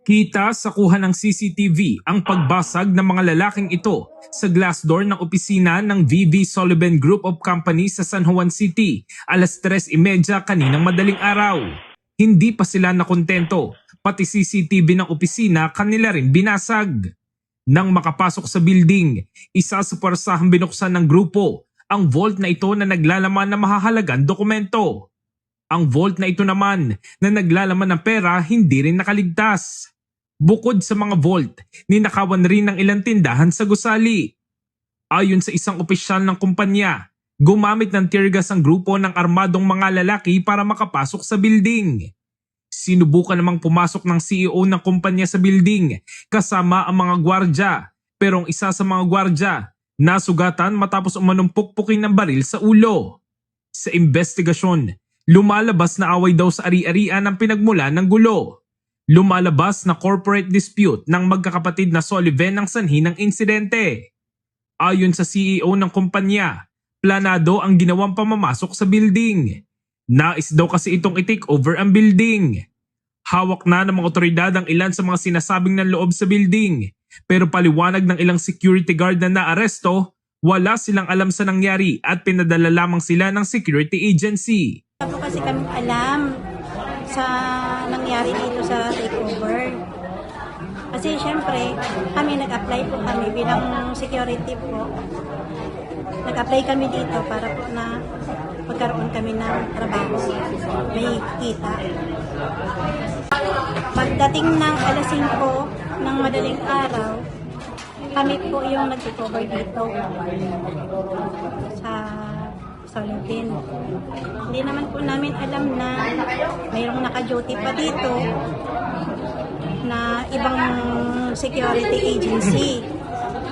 Kita sa kuha ng CCTV ang pagbasag ng mga lalaking ito sa glass door ng opisina ng VV Sullivan Group of Companies sa San Juan City alas 3:30 kaninang madaling araw. Hindi pa sila nakontento, pati CCTV ng opisina kanila rin binasag. Nang makapasok sa building, isa sa puwersahang binuksan ng grupo ang vault na ito na naglalaman ng mahahalagang dokumento. Ang vault na ito naman na naglalaman ng pera hindi rin nakaligtas. Bukod sa mga vault, ninakawan rin ng ilang tindahan sa gusali. Ayon sa isang opisyal ng kumpanya, gumamit ng tear gas ang grupo ng armadong mga lalaki para makapasok sa building. Sinubukan namang pumasok ng CEO ng kumpanya sa building kasama ang mga gwardya, pero ang isa sa mga gwardya nasugatan matapos umanumpukpukin ng baril sa ulo. Sa investigasyon, lumalabas na away daw sa ari-arian ang pinagmula ng gulo. Lumalabas na corporate dispute ng magkakapatid na Sullivan ang sanhi ng insidente. Ayon sa CEO ng kumpanya, planado ang ginawang pamamasok sa building. Nais daw kasi itong i-take over ang building. Hawak na ng mga otoridad ang ilan sa mga sinasabing ng loob sa building. Pero paliwanag ng ilang security guard na naaresto, wala silang alam sa nangyari at pinadala lamang sila ng security agency. Wala po kasi kami alam sa nangyari dito sa takeover. Kasi syempre, kami nag-apply po kami bilang security po. Nag-apply kami dito para po na magkaroon kami ng trabaho. May kita. Pagdating ng alas 5 ng madaling araw, kami po yung nag-takeover dito sa Sullivan. Hindi naman po namin alam na mayroong naka-duty pa dito na ibang security agency.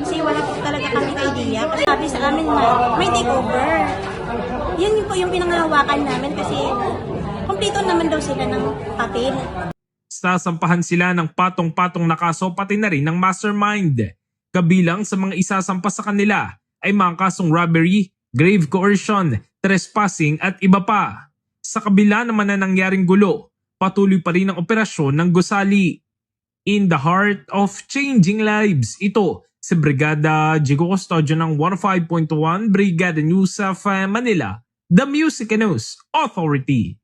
Kasi wala po talaga kami idea. Kasi sabi sa amin na may takeover. Yun po yung pinanghahawakan namin kasi kumpleto naman daw sila ng papel. Sasampahan sila ng patong-patong na kaso pati na rin ng mastermind. Kabilang sa mga isasampa sa kanila ay mga kasong robbery, grave coercion, trespassing at iba pa. Sa kabila naman na nangyaring gulo, patuloy pa rin ang operasyon ng gusali. In the heart of changing lives, ito si Brigada Jigo Custodio ng 105.1 Brigada News of Manila, The Music News Authority.